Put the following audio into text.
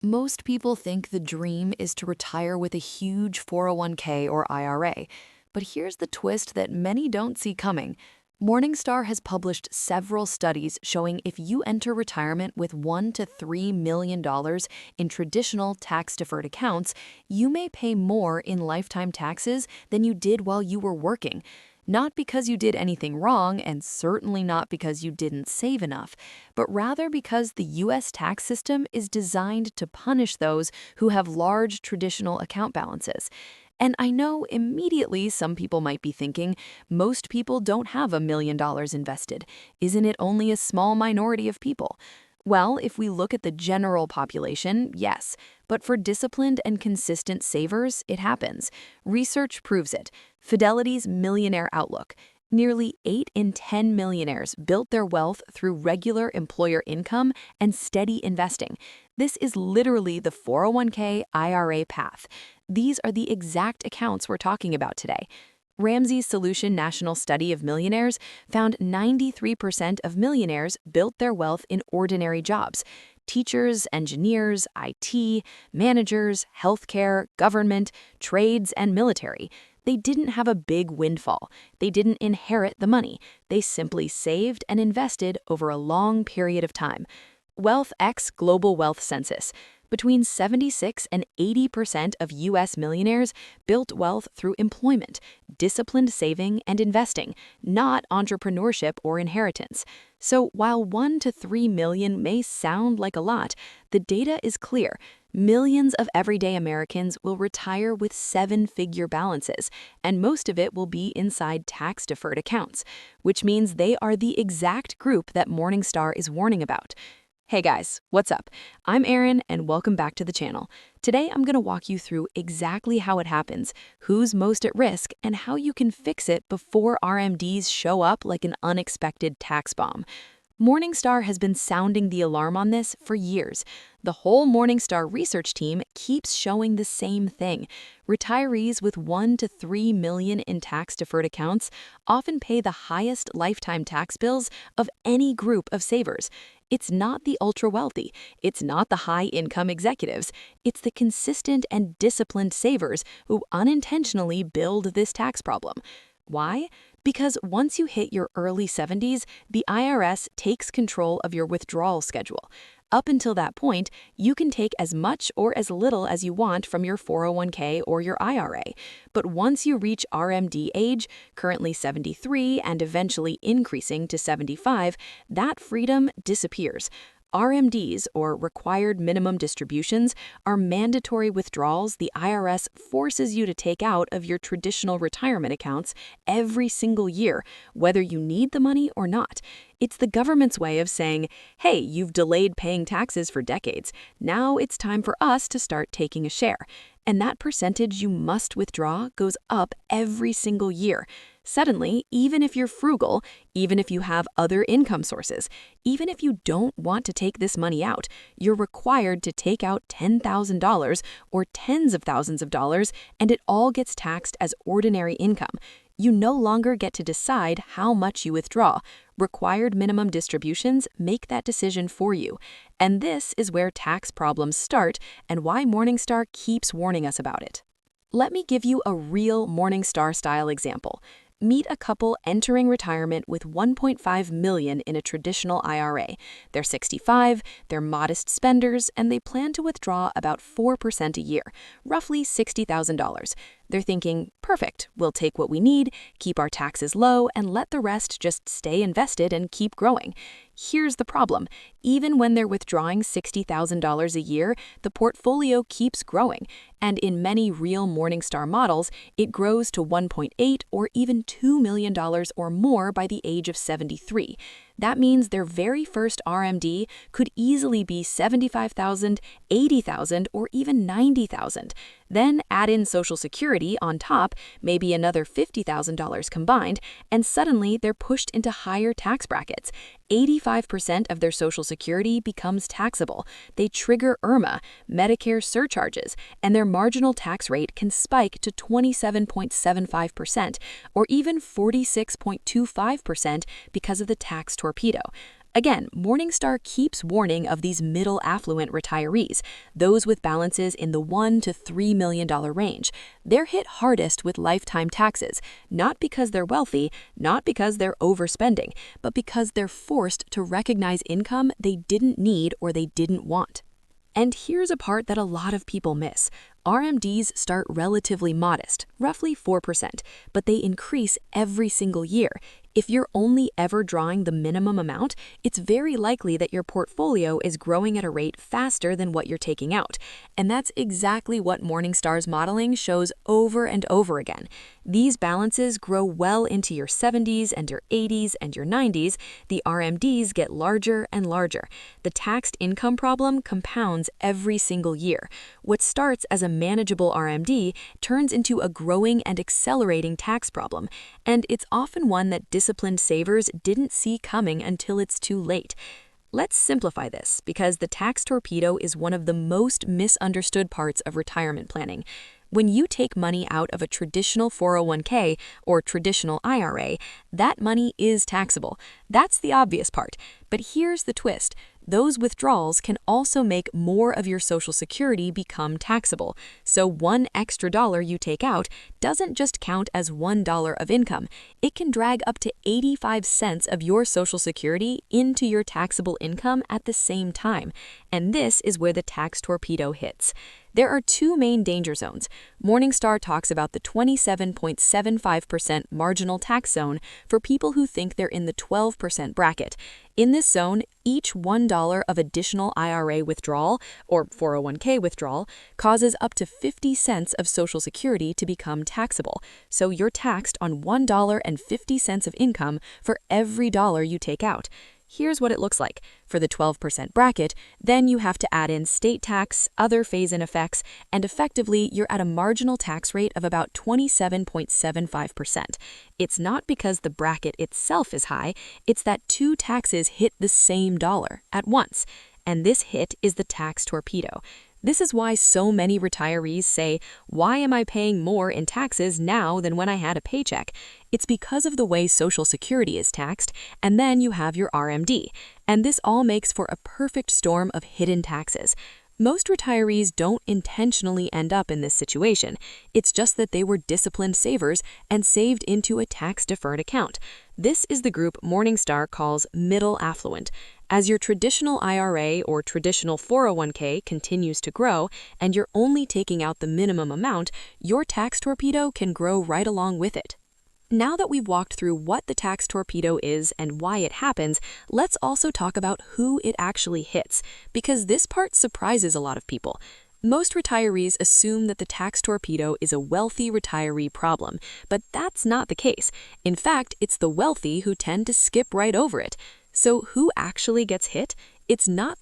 Most people think the dream is to retire with a huge 401k or IRA. But here's the twist that many don't see coming. Morningstar has published several studies showing if you enter retirement with $1 to $3 million in traditional tax-deferred accounts, you may pay more in lifetime taxes than you did while you were working. Not because you did anything wrong, and certainly not because you didn't save enough, but rather because the U.S. tax system is designed to punish those who have large traditional account balances. And I know immediately some people might be thinking, most people don't have $1 million invested. Isn't it only a small minority of people? Well, if we look at the general population, yes. But for disciplined and consistent savers, it happens. Research proves it. Fidelity's Millionaire Outlook. Nearly 8 in 10 millionaires built their wealth through regular employer income and steady investing. This is literally the 401k IRA path. These are the exact accounts we're talking about today. Ramsey's Solution National Study of Millionaires found 93% of millionaires built their wealth in ordinary jobs. Teachers, engineers, IT, managers, healthcare, government, trades, and military. They didn't have a big windfall. They didn't inherit the money. They simply saved and invested over a long period of time. Wealth X Global Wealth Census. Between 76 and 80% of U.S. millionaires built wealth through employment, disciplined saving, and investing, not entrepreneurship or inheritance. So while 1 to 3 million may sound like a lot, the data is clear. Millions of everyday Americans will retire with 7-figure balances, and most of it will be inside tax-deferred accounts, which means they are the exact group that Morningstar is warning about. Hey guys, what's up? I'm Erin and welcome back to the channel. Today I'm going to walk you through exactly how it happens, who's most at risk, and how you can fix it before RMDs show up like an unexpected tax bomb. Morningstar has been sounding the alarm on this for years. The whole Morningstar research team keeps showing the same thing. Retirees with 1 to 3 million in tax-deferred accounts often pay the highest lifetime tax bills of any group of savers. It's not the ultra-wealthy. It's not the high-income executives. It's the consistent and disciplined savers who unintentionally build this tax problem. Why? Because once you hit your early 70s, the IRS takes control of your withdrawal schedule. Up until that point, you can take as much or as little as you want from your 401k or your IRA. But once you reach RMD age, currently 73 and eventually increasing to 75, that freedom disappears. RMDs, or required minimum distributions, are mandatory withdrawals the IRS forces you to take out of your traditional retirement accounts every single year, whether you need the money or not. It's the government's way of saying, hey, you've delayed paying taxes for decades. Now it's time for us to start taking a share. And that percentage you must withdraw goes up every single year. Suddenly, even if you're frugal, even if you have other income sources, even if you don't want to take this money out, you're required to take out $10,000 or tens of thousands of dollars, and it all gets taxed as ordinary income. You no longer get to decide how much you withdraw. Required minimum distributions make that decision for you. And this is where tax problems start and why Morningstar keeps warning us about it. Let me give you a real Morningstar-style example. Meet a couple entering retirement with $1.5 million in a traditional IRA. They're 65, they're modest spenders, and they plan to withdraw about 4% a year, roughly $60,000. They're thinking, perfect, we'll take what we need, keep our taxes low, and let the rest just stay invested and keep growing. Here's the problem. Even when they're withdrawing $60,000 a year, the portfolio keeps growing. And in many real Morningstar models, it grows to $1.8 or even $2 million or more by the age of 73. That means their very first RMD could easily be $75,000, $80,000, or even $90,000. Then add in Social Security on top, maybe another $50,000 combined, and suddenly they're pushed into higher tax brackets. 85% of their Social Security becomes taxable. They trigger IRMA, Medicare surcharges, and their marginal tax rate can spike to 27.75% or even 46.25% because of the tax torpedo. Again, Morningstar keeps warning of these middle affluent retirees, those with balances in the $1 to $3 million range. They're hit hardest with lifetime taxes, not because they're wealthy, not because they're overspending, but because they're forced to recognize income they didn't need or they didn't want. And here's a part that a lot of people miss. RMDs start relatively modest, roughly 4%, but they increase every single year. If you're only ever drawing the minimum amount, it's very likely that your portfolio is growing at a rate faster than what you're taking out. And that's exactly what Morningstar's modeling shows over and over again. These balances grow well into your 70s and your 80s and your 90s. The RMDs get larger and larger. The taxed income problem compounds every single year. What starts as a manageable RMD turns into a growing and accelerating tax problem, and it's often one that disciplined savers didn't see coming until it's too late. Let's simplify this, because the tax torpedo is one of the most misunderstood parts of retirement planning. When you take money out of a traditional 401k or traditional IRA, that money is taxable. That's the obvious part. But here's the twist. Those withdrawals can also make more of your Social Security become taxable. So one extra dollar you take out doesn't just count as $1 of income. It can drag up to 85 cents of your Social Security into your taxable income at the same time. And this is where the tax torpedo hits. There are two main danger zones. Morningstar talks about the 27.75% marginal tax zone for people who think they're in the 12% bracket. In this zone, each $1 of additional IRA withdrawal or 401k withdrawal causes up to 50 cents of Social Security to become taxable. So you're taxed on $1.50 of income for every dollar you take out. Here's what it looks like. For the 12% bracket, then you have to add in state tax, other phase-in effects, and effectively you're at a marginal tax rate of about 27.75%. It's not because the bracket itself is high, it's that two taxes hit the same dollar at once. And this hit is the tax torpedo. This is why so many retirees say, "Why am I paying more in taxes now than when I had a paycheck?" It's because of the way Social Security is taxed, and then you have your RMD. And this all makes for a perfect storm of hidden taxes. Most retirees don't intentionally end up in this situation. It's just that they were disciplined savers and saved into a tax-deferred account. This is the group Morningstar calls middle affluent. As your traditional IRA or traditional 401k continues to grow and you're only taking out the minimum amount, your tax torpedo can grow right along with it. Now that we've walked through what the tax torpedo is and why it happens, let's also talk about who it actually hits, because this part surprises a lot of people. Most retirees assume that the tax torpedo is a wealthy retiree problem, but that's not the case. In fact, it's the wealthy who tend to skip right over it. So who actually gets hit? It's not